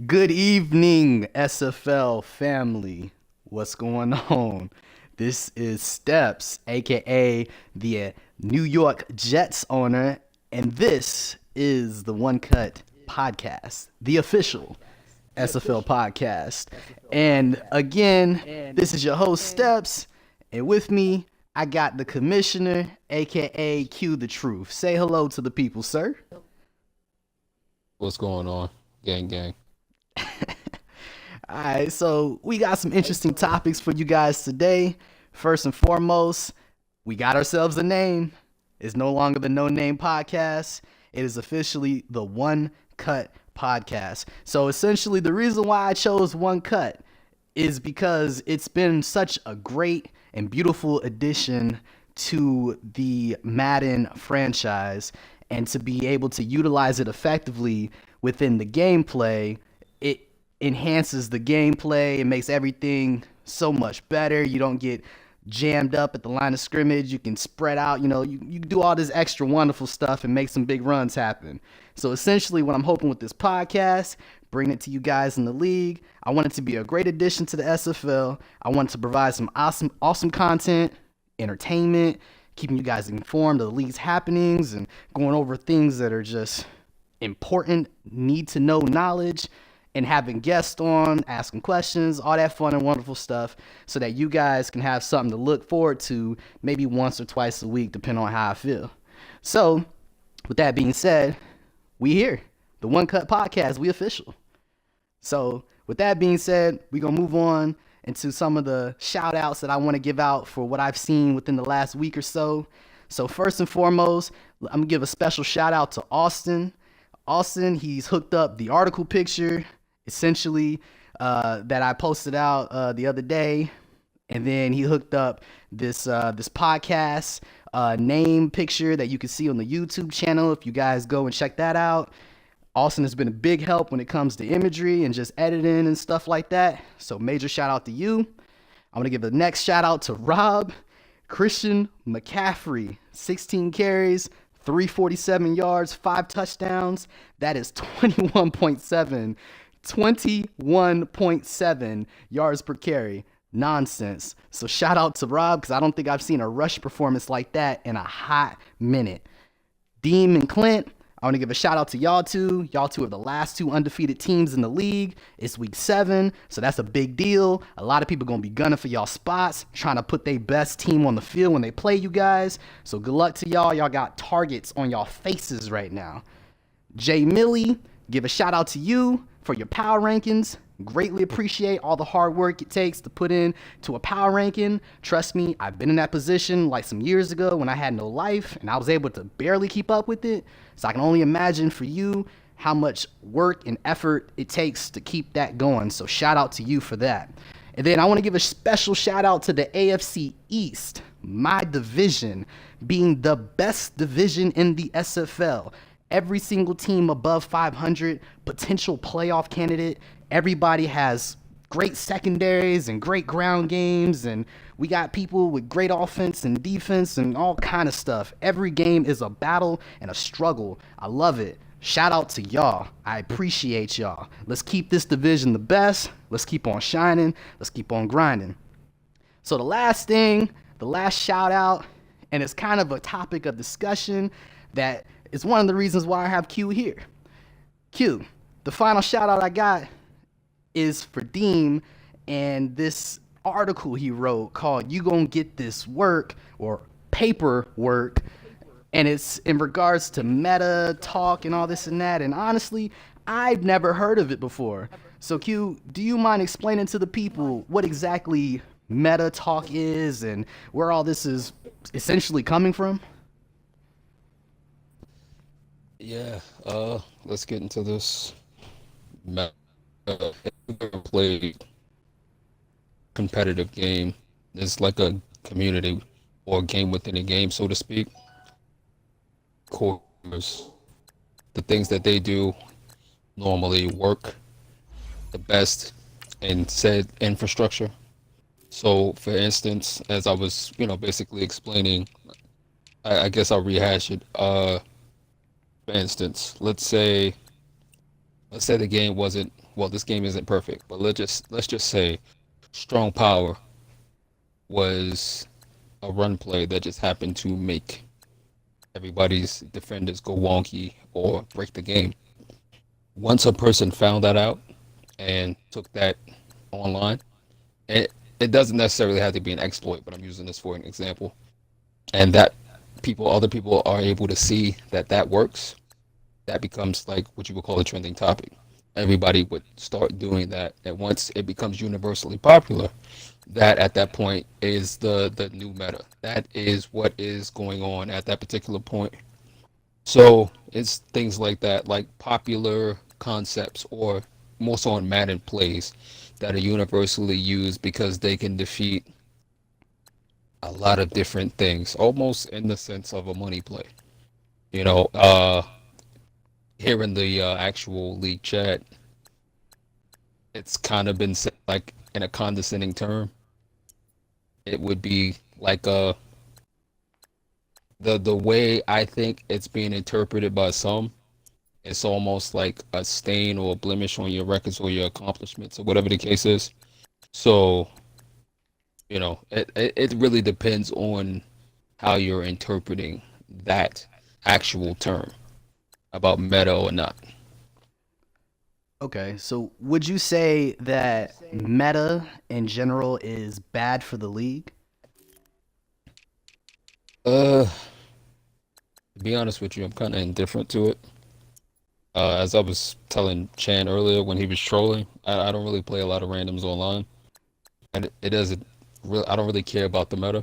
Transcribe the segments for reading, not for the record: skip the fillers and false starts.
Good evening, SFL family. What's going on? This is Steps, aka the New York Jets owner, and this is the OneCut podcast, the official SFL podcast. And again, this is your host, Steps, and with me, I got the commissioner, aka Q the Truth. Say hello to the people, sir. What's going on? Gang, gang. All right, so we got some interesting topics for you guys today. First and foremost, we got ourselves a name. It's no longer the No Name Podcast. It is officially the One Cut Podcast. So essentially, the reason why I chose One Cut is because it's been such a great and beautiful addition to the Madden franchise, and to be able to utilize it effectively within the gameplay, it enhances the gameplay. It makes everything so much better. You don't get jammed up at the line of scrimmage. You can spread out. You do all this extra wonderful stuff and make some big runs happen. So essentially, what I'm hoping with this podcast, bringing it to you guys in the league, I want it to be a great addition to the SFL. I want it to provide some awesome content, entertainment, keeping you guys informed of the league's happenings and going over things that are just important, need to know knowledge, and having guests on, asking questions, all that fun and wonderful stuff, so that you guys can have something to look forward to maybe once or twice a week, depending on how I feel. So, with that being said, we here. The One Cut Podcast, we official. So, with that being said, we're going to move on into some of the shout outs that I want to give out for what I've seen within the last week or so. So, first and foremost, I'm going to give a special shout out to Austin. Austin, he's hooked up the article picture, essentially, that I posted out the other day. And then he hooked up this podcast name picture that you can see on the YouTube channel if you guys go and check that out. Austin has been a big help when it comes to imagery and just editing and stuff like that. So major shout out to you. I'm going to give the next shout out to Rob. Christian McCaffrey, 16 carries, 347 yards, 5 touchdowns. That is 21.7 yards per carry. Nonsense. So shout out to Rob, because I don't think I've seen a rush performance like that in a hot minute. Deem and Clint, I want to give a shout out to y'all two. Y'all two are the last two undefeated teams in the league. It's week 7, so that's a big deal. A lot of people going to be gunning for y'all spots, trying to put their best team on the field when they play you guys. So good luck to y'all. Y'all got targets on y'all faces right now. Jay Millie, give a shout out to you for your power rankings. Greatly appreciate all the hard work it takes to put in to a power ranking. Trust me, I've been in that position like some years ago when I had no life and I was able to barely keep up with it. So I can only imagine for you how much work and effort it takes to keep that going. So shout out to you for that. And then I want to give a special shout out to the AFC East, my division being the best division in the SFL. Every single team above 500, potential playoff candidate. Everybody has great secondaries and great ground games, and we got people with great offense and defense and all kind of stuff. Every game is a battle and a struggle. I love it. Shout out to y'all. I appreciate y'all. Let's keep this division the best. Let's keep on shining. Let's keep on grinding. So the last shout out, and it's kind of a topic of discussion that is one of the reasons why I have Q here. Q, the final shout out I got is for Deem and this article he wrote called "You Gonna Get This Work" or Paperwork, and it's in regards to meta talk and all this and that. And honestly, I've never heard of it before. So Q, do you mind explaining to the people what exactly meta talk is and where all this is essentially coming from? Yeah, let's get into this. Play competitive game. It's like a community or a game within a game, so to speak. Course, the things that they do normally work the best in said infrastructure. So, for instance, as I was, basically explaining, I guess I'll rehash it. For instance, let's say the game wasn't well, this game isn't perfect, but let's just say strong power was a run play that just happened to make everybody's defenders go wonky or break the game. Once a person found that out and took that online, it doesn't necessarily have to be an exploit, but I'm using this for an example. And that other people are able to see that that works, that becomes like what you would call a trending topic. Everybody would start doing that, and once it becomes universally popular, that at that point is the new meta. That is what is going on at that particular point. So it's things like that, like popular concepts or more so on Madden plays that are universally used because they can defeat a lot of different things, almost in the sense of a money play. You know, here in the actual league chat, it's kind of been said like in a condescending term. It would be like the way I think it's being interpreted by some, it's almost like a stain or a blemish on your records or your accomplishments or whatever the case is. So, it really depends on how you're interpreting that actual term about meta or not. Okay, so would you say that meta in general is bad for the league? Uh, to be honest with you, I'm kind of indifferent to it. As I was telling Chan earlier when he was trolling, I don't really play a lot of randoms online, and it doesn't really. I don't really care about the meta.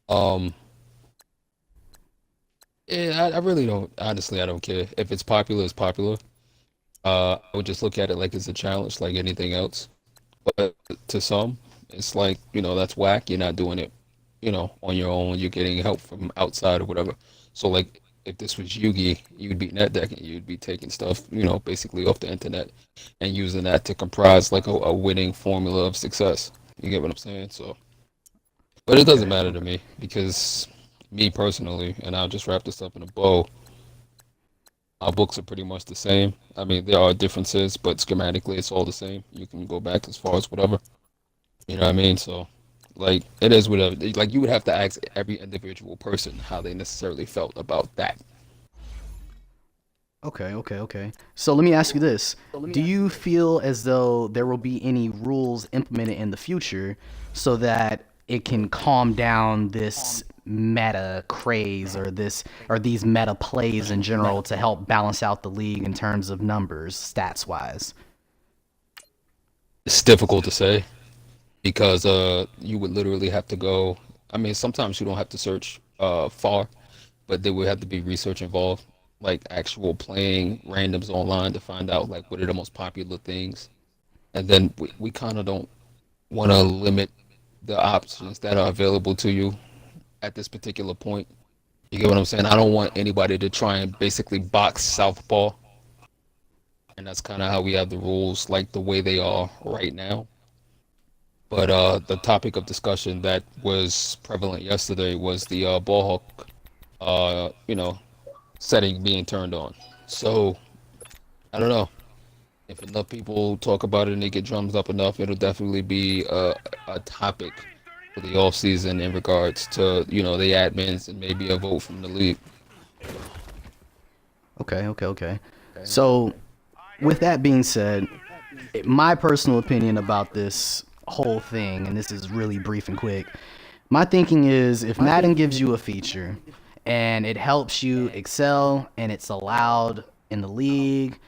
Um, yeah, I really don't. Honestly, I don't care if it's popular. It's popular. I would just look at it like it's a challenge, like anything else. But to some, it's like, that's whack. You're not doing it, on your own. You're getting help from outside or whatever. So like if this was Yugi, you'd be net decking, you'd be taking stuff, basically off the internet and using that to comprise like a winning formula of success. You get what I'm saying? So, but it doesn't Okay, matter to okay. me because me personally, and I'll just wrap this up in a bow. Our books are pretty much the same. I mean, there are differences, but schematically, it's all the same. You can go back as far as whatever. You know what I mean? So, like, it is whatever. Like, you would have to ask every individual person how they necessarily felt about that. Okay, okay, okay. So let me ask you this. Do you feel as though there will be any rules implemented in the future so that it can calm down this meta craze or this or these meta plays in general to help balance out the league in terms of numbers, stats wise? It's difficult to say because you would literally have to go. I mean, sometimes you don't have to search far, but there would have to be research involved, like actual playing randoms online to find out like what are the most popular things. And then we kind of don't want to limit the options that are available to you at this particular point. You get what I'm saying? I don't want anybody to try and basically box Southpaw, and that's kind of how we have the rules like the way they are right now. But the topic of discussion that was prevalent yesterday was the ball hawk, setting being turned on. So I don't know if enough people talk about it and they get drums up enough, it'll definitely be a topic for the off season in regards to the admins and maybe a vote from the league. Okay, okay, okay. So with that being said, my personal opinion about this whole thing, and this is really brief and quick, my thinking is if Madden gives you a feature and it helps you excel and it's allowed in the league,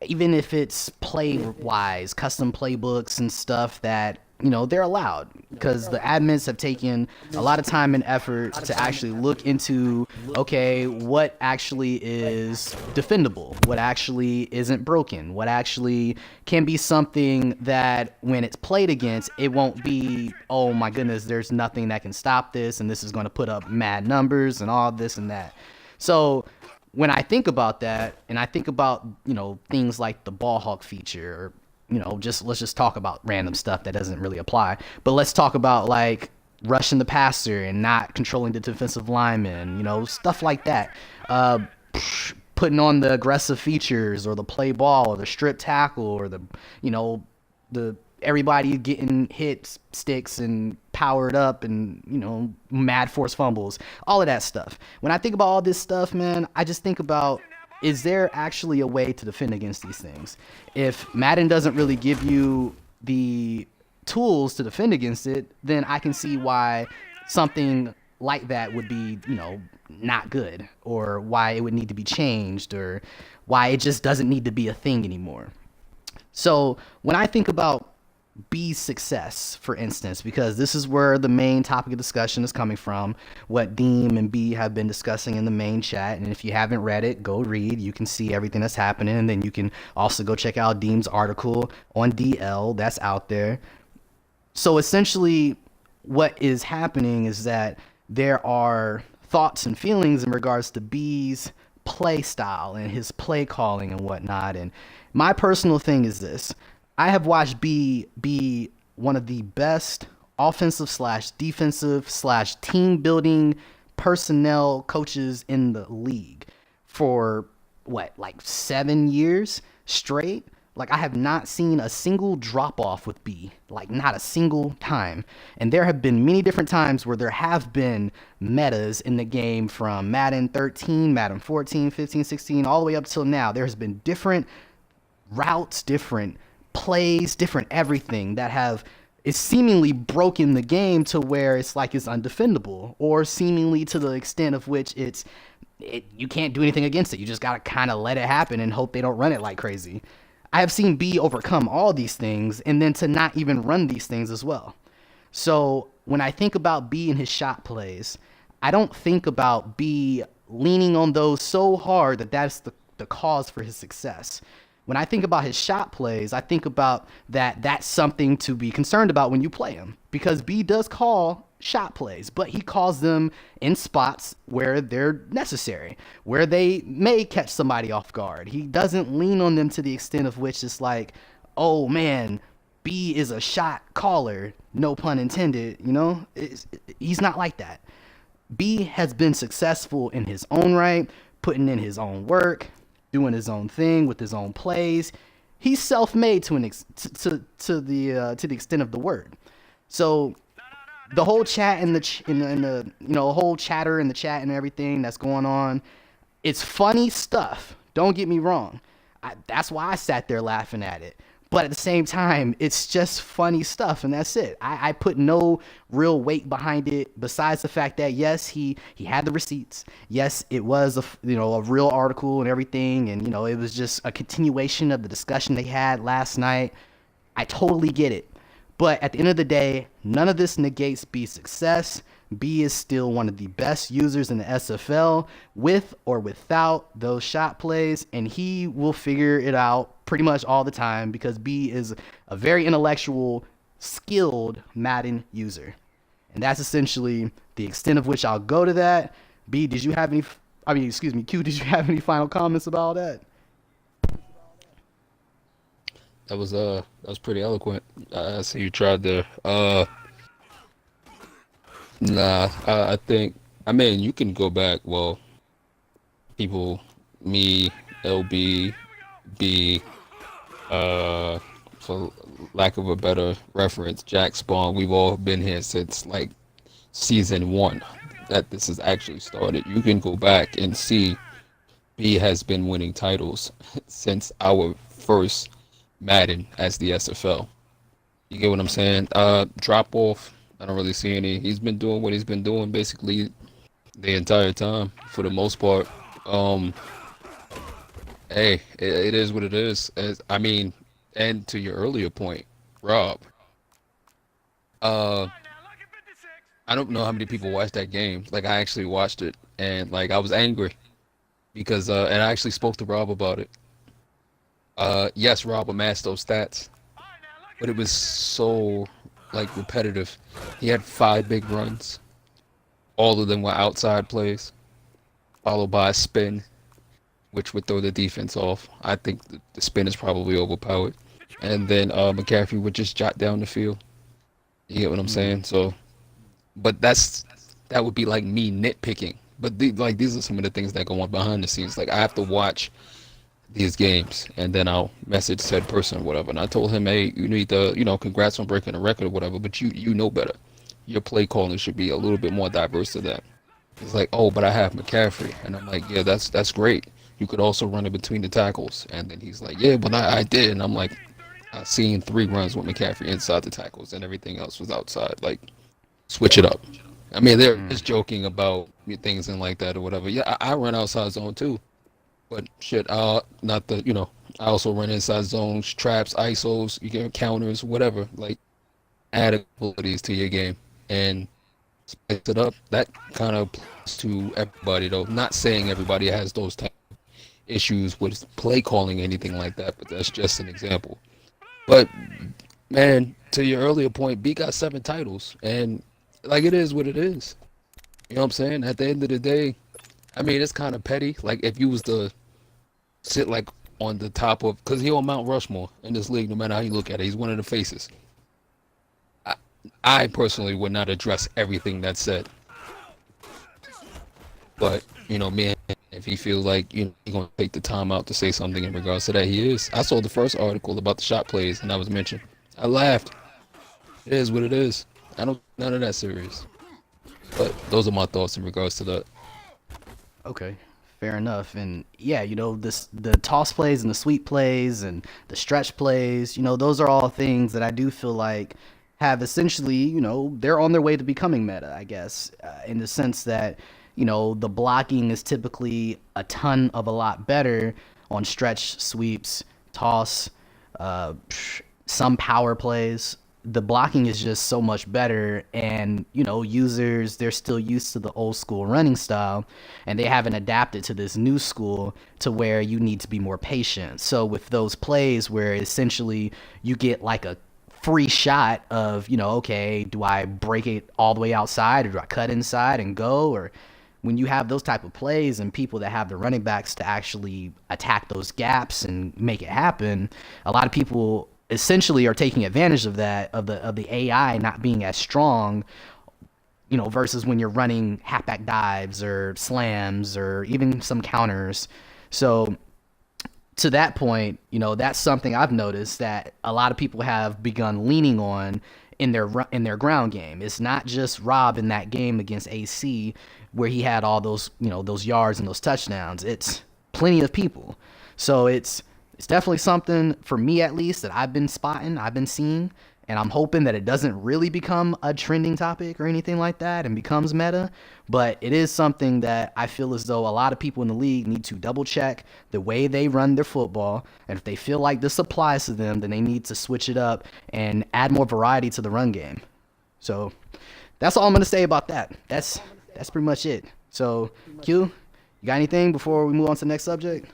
even if it's play wise, custom playbooks and stuff that they're allowed because the admins have taken a lot of time and effort to actually look into okay what actually is defendable, what actually isn't broken, what actually can be something that when it's played against it won't be oh my goodness there's nothing that can stop this and this is going to put up mad numbers and all this and that. So when I think about that, and I think about things like the ball hawk feature, or just let's just talk about random stuff that doesn't really apply. But let's talk about like rushing the passer and not controlling the defensive lineman, stuff like that. Uh, putting on the aggressive features or the play ball or the strip tackle or the, you know, the everybody getting hit sticks and powered up and, you know, mad force fumbles, all of that stuff. When I think about all this stuff, man, I just think about, is there actually a way to defend against these things? If Madden doesn't really give you the tools to defend against it, then I can see why something like that would be, you know, not good, or why it would need to be changed, or why it just doesn't need to be a thing anymore. So when I think about B's success, for instance, because this is where the main topic of discussion is coming from, what Deem and B have been discussing in the main chat. And if you haven't read it, go read. You can see everything that's happening. And then you can also go check out Deem's article on DL that's out there. So essentially, what is happening is that there are thoughts and feelings in regards to B's play style and his play calling and whatnot. And my personal thing is this: I have watched B be one of the best offensive slash defensive slash team building personnel coaches in the league for what, like 7 years straight. Like, I have not seen a single drop off with B, like not a single time. And there have been many different times where there have been metas in the game, from Madden 13, Madden 14, 15, 16, all the way up till now. There has been different routes, different plays, different everything that have is seemingly broken the game to where it's like it's undefendable, or seemingly to the extent of which you can't do anything against it. You just gotta kind of let it happen and hope they don't run it like crazy. I have seen B overcome all these things and then to not even run these things as well. So when I think about B and his shot plays, I don't think about B leaning on those so hard that that's the cause for his success. When I think about his shot plays, I think about that's something to be concerned about when you play him, because B does call shot plays, but he calls them in spots where they're necessary, where they may catch somebody off guard. He doesn't lean on them to the extent of which it's like, oh man, B is a shot caller, no pun intended, you know? He's not like that. B has been successful in his own right, putting in his own work, doing his own thing with his own plays. He's self-made to the extent of the word. So the whole chat and the you know, whole chatter in the chat and everything that's going on, it's funny stuff. Don't get me wrong. That's why I sat there laughing at it. But at the same time, it's just funny stuff, and that's it. I put no real weight behind it, besides the fact that yes, he had the receipts. Yes, it was a real article and everything, and you know, it was just a continuation of the discussion they had last night. I totally get it. But at the end of the day, none of this negates B's success. B is still one of the best users in the SFL, with or without those shot plays, and he will figure it out pretty much all the time, because B is a very intellectual, skilled Madden user. And that's essentially the extent of which I'll go to that. B, did you have any, Q, did you have any final comments about all that? That was pretty eloquent. I see you tried there. Nah, I think, I mean, you can go back. Well, people, me, LB, B, for lack of a better reference, Jack Spawn. We've all been here since like season 1 that this has actually started. You can go back and see B has been winning titles since our first Madden as the SFL. You get what I'm saying? Drop off, I don't really see any. He's been doing what he's been doing basically the entire time for the most part. Hey, it is what it is. I mean, and to your earlier point, Rob, uh, I don't know how many people watched that game. Like, I actually watched it, and like I was angry because and I actually spoke to Rob about it. Yes, Rob amassed those stats, but it was so like repetitive. He had 5 big runs. All of them were outside plays, followed by a spin, which would throw the defense off. I think the spin is probably overpowered. And then McCaffrey would just jot down the field. You get what I'm saying? So, but that would be like me nitpicking But these are some of the things that go on behind the scenes. Like I have to watch these games, and then I'll message said person or whatever. And I told him, hey, you need to, congrats on breaking a record or whatever, but you know better. Your play calling should be a little bit more diverse to that. It's like, oh, but I have McCaffrey, and I'm like, yeah, that's great. You could also run it between the tackles, and then he's like, yeah, but I did, and I'm like, I seen 3 runs with McCaffrey inside the tackles, and everything else was outside. Like, switch it up. I mean, they're just joking about things and like that or whatever. Yeah, I run outside zone too. But shit, not the, I also run inside zones, traps, ISOs, you get counters, whatever. Like, add abilities to your game and spice it up. That kind of applies to everybody, though. Not saying everybody has those type of issues with play calling, anything like that, but that's just an example. But man, to your earlier point, B got 7 titles, and like it is what it is. You know what I'm saying? At the end of the day, I mean, it's kind of petty. Like if you was to sit like on the top of, because he on Mount Rushmore in this league, no matter how you look at it, he's one of the faces. I, I personally would not address everything that's said, but me, if he feels like he's gonna take the time out to say something in regards to that, he is. I saw the first article about the shot plays, and that was mentioned. I laughed. It is what it is. I don't none of that serious. But those are my thoughts in regards to that. Okay, fair enough. And yeah, this the toss plays and the sweep plays and the stretch plays, those are all things that I do feel like have essentially, they're on their way to becoming meta, I guess, in the sense that, the blocking is typically a lot better on stretch sweeps, toss, some power plays. The blocking is just so much better, and users, they're still used to the old school running style, and they haven't adapted to this new school to where you need to be more patient. So with those plays where essentially you get like a free shot of, okay, do I break it all the way outside or do I cut inside and go? Or when you have those type of plays and people that have the running backs to actually attack those gaps and make it happen, a lot of people essentially are taking advantage of that, of the AI not being as strong, versus when you're running halfback dives or slams or even some counters. So to that point, that's something I've noticed that a lot of people have begun leaning on in their ground game. It's not just Rob in that game against AC where he had all those yards and those touchdowns. It's plenty of people. So it's definitely something, for me at least, that I've been spotting, I've been seeing, and I'm hoping that it doesn't really become a trending topic or anything like that and becomes meta. But it is something that I feel as though a lot of people in the league need to double check the way they run their football. And if they feel like this applies to them, then they need to switch it up and add more variety to the run game. So that's all I'm going to say about that. That's pretty much it. So, Q, you got anything before we move on to the next subject?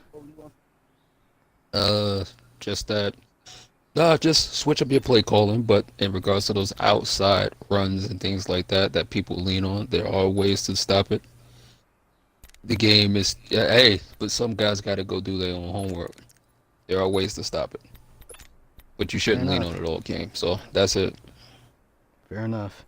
Uh, just that. Just switch up your play calling, but in regards to those outside runs and things like that that people lean on, there are ways to stop it. The game is, yeah, hey, but some guys got to go do their own homework. There are ways to stop it, but you Fair shouldn't lean enough. on it all game. So that's it. Fair enough.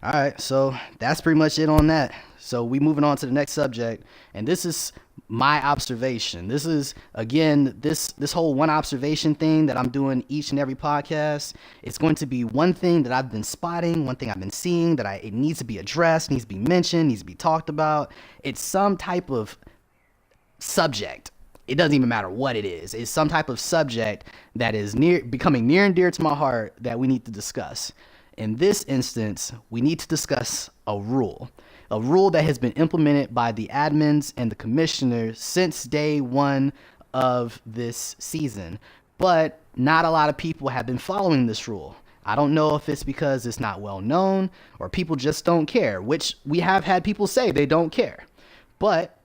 All right, so that's pretty much it on that. So we moving on to the next subject, and this is my observation. This is again this whole one observation thing that I'm doing each and every podcast. It's going to be one thing that I've been spotting, one thing I've been seeing that it needs to be addressed, needs to be mentioned, needs to be talked about. It's some type of subject. It doesn't even matter what it is. It's some type of subject that is becoming near and dear to my heart that we need to discuss. In this instance, we need to discuss a rule that has been implemented by the admins and the commissioners since day one of this season. But not a lot of people have been following this rule. I don't know if it's because it's not well known or people just don't care, which we have had people say they don't care. But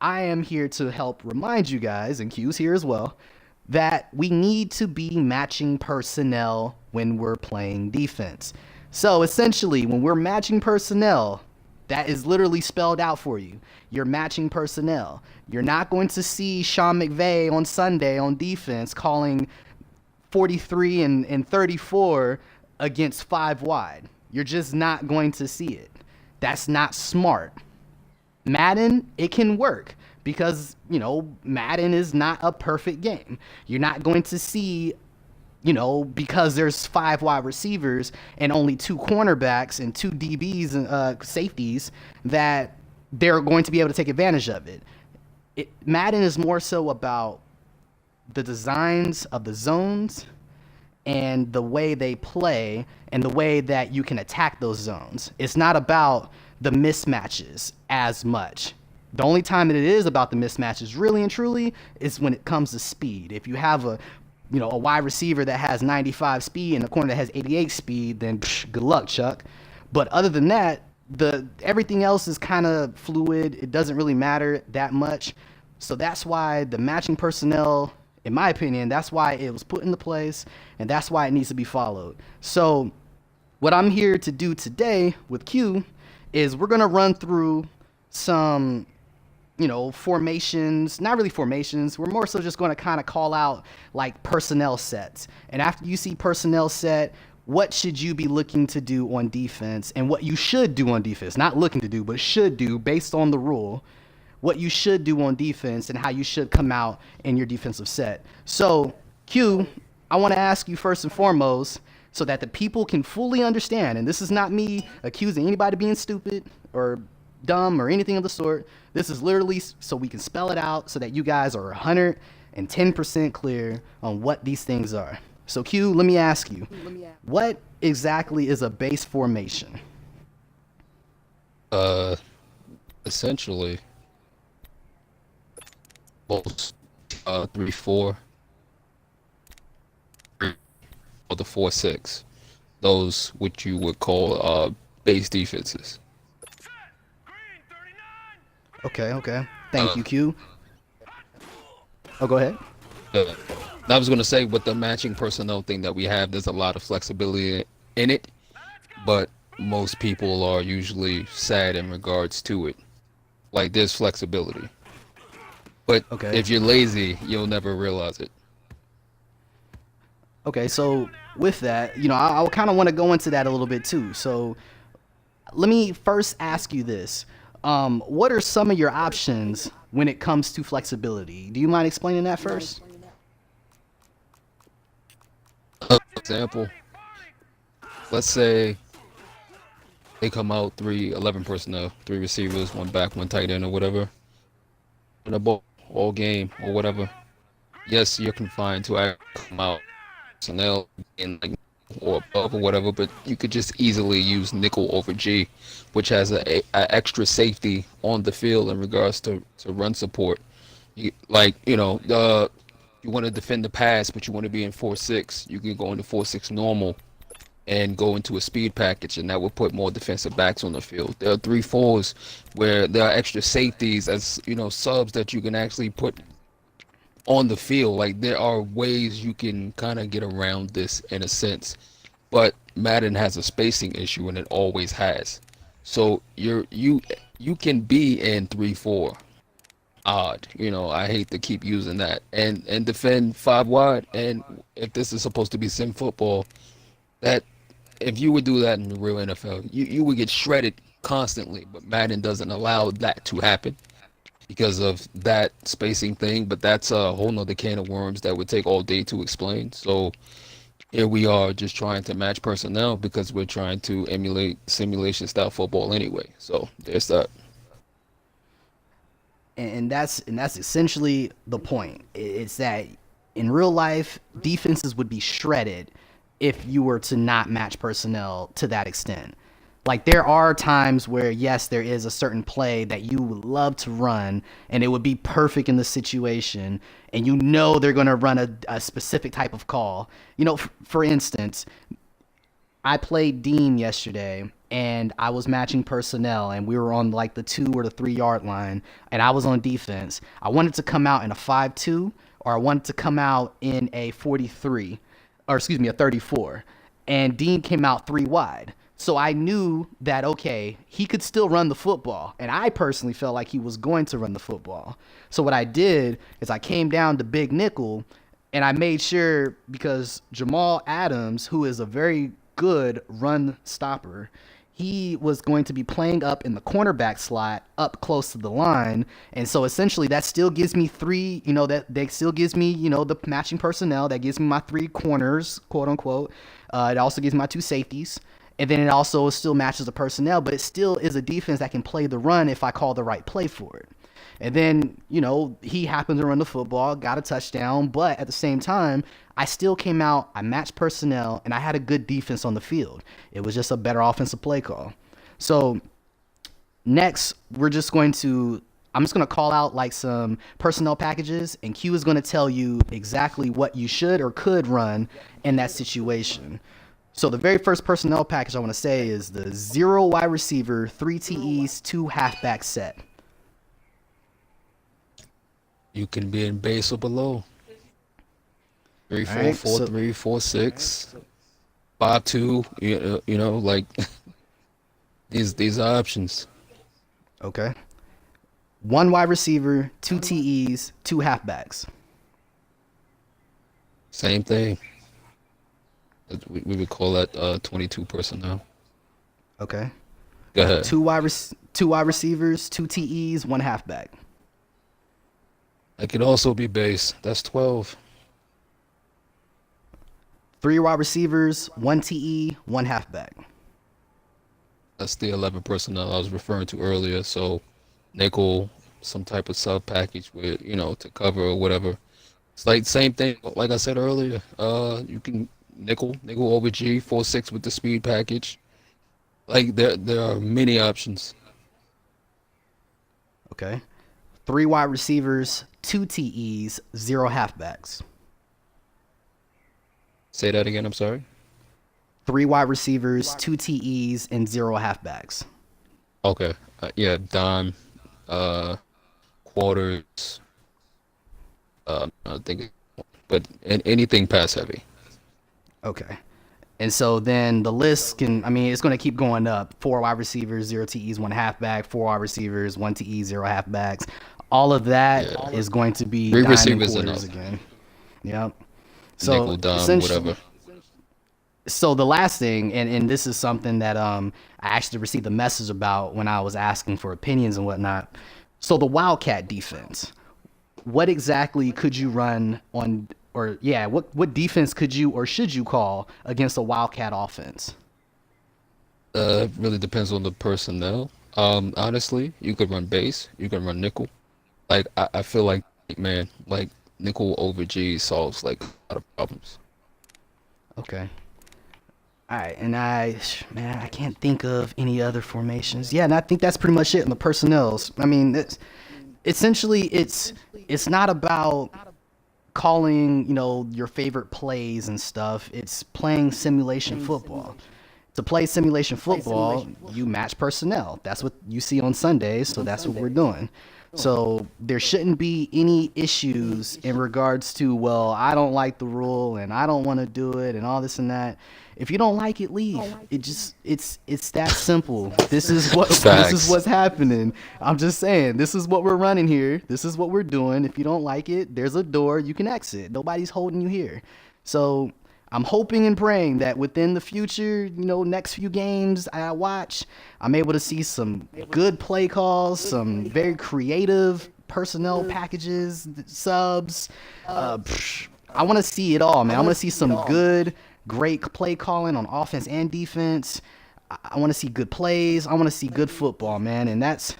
I am here to help remind you guys, and Q's here as well, that we need to be matching personnel when we're playing defense. So essentially, when we're matching personnel, that is literally spelled out for you. You're matching personnel. You're not going to see Sean McVay on Sunday on defense calling 43 and 34 against 5 wide. You're just not going to see it. That's not smart. Madden, it can work because, Madden is not a perfect game. You're not going to see, because there's five wide receivers and only two cornerbacks and two DBs and safeties, that they're going to be able to take advantage of it. Madden is more so about the designs of the zones and the way they play and the way that you can attack those zones. It's not about the mismatches as much. The only time that it is about the mismatches, really and truly, is when it comes to speed. If you have a wide receiver that has 95 speed and a corner that has 88 speed, then good luck, Chuck. But other than that, everything else is kind of fluid. It doesn't really matter that much. So that's why the matching personnel, in my opinion, that's why it was put into place, and that's why it needs to be followed. So what I'm here to do today with Q is we're going to run through some, formations, not really formations. We're more so just going to kind of call out like personnel sets. And after you see personnel set, what should you be looking to do on defense and what you should do on defense, not looking to do, but should do based on the rule, what you should do on defense and how you should come out in your defensive set. So Q, I want to ask you first and foremost, so that the people can fully understand, and this is not me accusing anybody of being stupid or dumb or anything of the sort. This is literally so we can spell it out so that you guys are 110% clear on what these things are. So Q, let me ask you, what exactly is a base formation? Essentially, most 3-4 or the 4-6, those which you would call base defenses. Okay. Thank you, Q. Oh, go ahead. I was going to say, with the matching personnel thing that we have, there's a lot of flexibility in it, but most people are usually sad in regards to it. Like, there's flexibility, but if you're lazy, you'll never realize it. Okay, so with that, I kind of want to go into that a little bit too. So let me first ask you this. What are some of your options when it comes to flexibility? Do you mind explaining that first? For example, let's say they come out 11 personnel, 3 receivers, 1 back, 1 tight end or whatever, in a ball all game or whatever. Yes, you're confined to come out personnel in like or above or whatever, but you could just easily use nickel over G, which has a extra safety on the field in regards to run support. You want to defend the pass, but you want to be in 4-6. You can go into 4-6 normal and go into a speed package, and that will put more defensive backs on the field. There are 3-4s where there are extra safeties as subs that you can actually put on the field. Like, there are ways you can kind of get around this in a sense, but Madden has a spacing issue, and it always has. So you can be in 3-4 odd. I hate to keep using that and defend 5 wide. And if this is supposed to be sim football, that if you would do that in the real NFL, you would get shredded constantly. But Madden doesn't allow that to happen because of that spacing thing, but that's a whole nother can of worms that would take all day to explain. So here we are just trying to match personnel because we're trying to emulate simulation style football anyway. So there's that. And that's essentially the point. It's that in real life, defenses would be shredded if you were to not match personnel to that extent. Like, there are times where, yes, there is a certain play that you would love to run, and it would be perfect in the situation, and they're going to run a specific type of call. For instance, I played Dean yesterday, and I was matching personnel, and we were on like the 2 or the 3 yard line, and I was on defense. I wanted to come out in a 5-2, or I wanted to come out in a 43, or excuse me, a 34, and Dean came out 3 wide. So I knew that, okay, he could still run the football. And I personally felt like he was going to run the football. So what I did is I came down to big nickel, and I made sure, because Jamal Adams, who is a very good run stopper, he was going to be playing up in the cornerback slot up close to the line. And so essentially that still gives me three, that still gives me, the matching personnel. That gives me my three corners, quote unquote. It also gives me my two safeties. And then it also still matches the personnel, but it still is a defense that can play the run if I call the right play for it. And then, he happened to run the football, got a touchdown, but at the same time, I still came out, I matched personnel, and I had a good defense on the field. It was just a better offensive play call. So next, I'm just going to call out like some personnel packages, and Q is going to tell you exactly what you should or could run in that situation. So the very first personnel package I want to say is the 0 wide receiver, 3 TEs, 2 halfback set. You can be in base or below. 3 4 right, 4 so 3 4 6 5 2. Like these are options. Okay. 1 wide receiver, 2 TEs, 2 halfbacks. Same thing. We would call that 22 personnel. Okay. Go ahead. Two wide receivers, 2 TEs, 1 halfback. It could also be base. That's 12. 3 wide receivers, 1 TE, 1 halfback. That's the 11 personnel I was referring to earlier. So nickel, some type of sub package with, to cover or whatever. It's like same thing. Like I said earlier, you can nickel over G, 4-6 with the speed package. Like there are many options. Okay. 3 wide receivers, 2 TEs, 0 halfbacks. Say that again. I'm sorry. 3 wide receivers, 2 TEs, and 0 halfbacks. Okay. Yeah, dime, quarters. I think, but anything pass heavy. Okay. And so then the list it's going to keep going up. 4 wide receivers, 0 TEs, 1 halfback. 4 wide receivers, 1 TE, 0 halfbacks. All of that is going to be Three dime and receivers quarters enough. again. Yep. Nickel, So dime, essentially, whatever. so the last thing, and this is something that I actually received a message about when I was asking for opinions and whatnot. So the Wildcat defense, what exactly could you run on, or yeah, what defense could you or should you call against a Wildcat offense? It really depends on the personnel. Honestly, you could run base, you can run nickel. Like I feel like, man, like nickel over G solves like a lot of problems. Okay. All right, and I can't think of any other formations. Yeah, and I think that's pretty much it in the personnels. It's not about calling, your favorite plays and stuff. It's playing simulation football. To play simulation football, you match personnel. That's what you see on Sundays, so that's what we're doing. So there shouldn't be any issues in regards to, well, I don't like the rule and I don't want to do it and all this and that. If you don't like it, leave. It's that simple. This is Facts. what's happening. I'm just saying, this is what we're running here. This is what we're doing. If you don't like it, there's a door you can exit. Nobody's holding you here. So I'm hoping and praying that within the future, next few games I watch, I'm able to see some good play calls, some very creative personnel packages, subs. I want to see it all, man. I want to see some good, great play calling on offense and defense. I want to see good plays. I want to see good football, man. And that's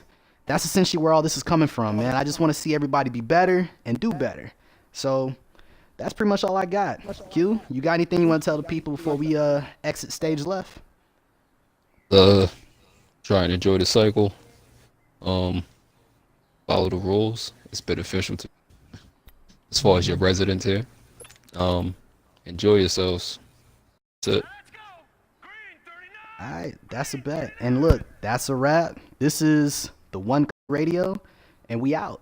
essentially where all this is coming from, man. I just want to see everybody be better and do better. So that's pretty much all I got. Q, you got anything you want to tell the people before we exit stage left? Uh, Try and enjoy the cycle. Um, Follow the rules. It's beneficial to as far as your residents here. Um, Enjoy yourselves. That's it. All right, that's a bet. And look, that's a wrap. This is the OneCut Radio, and we out.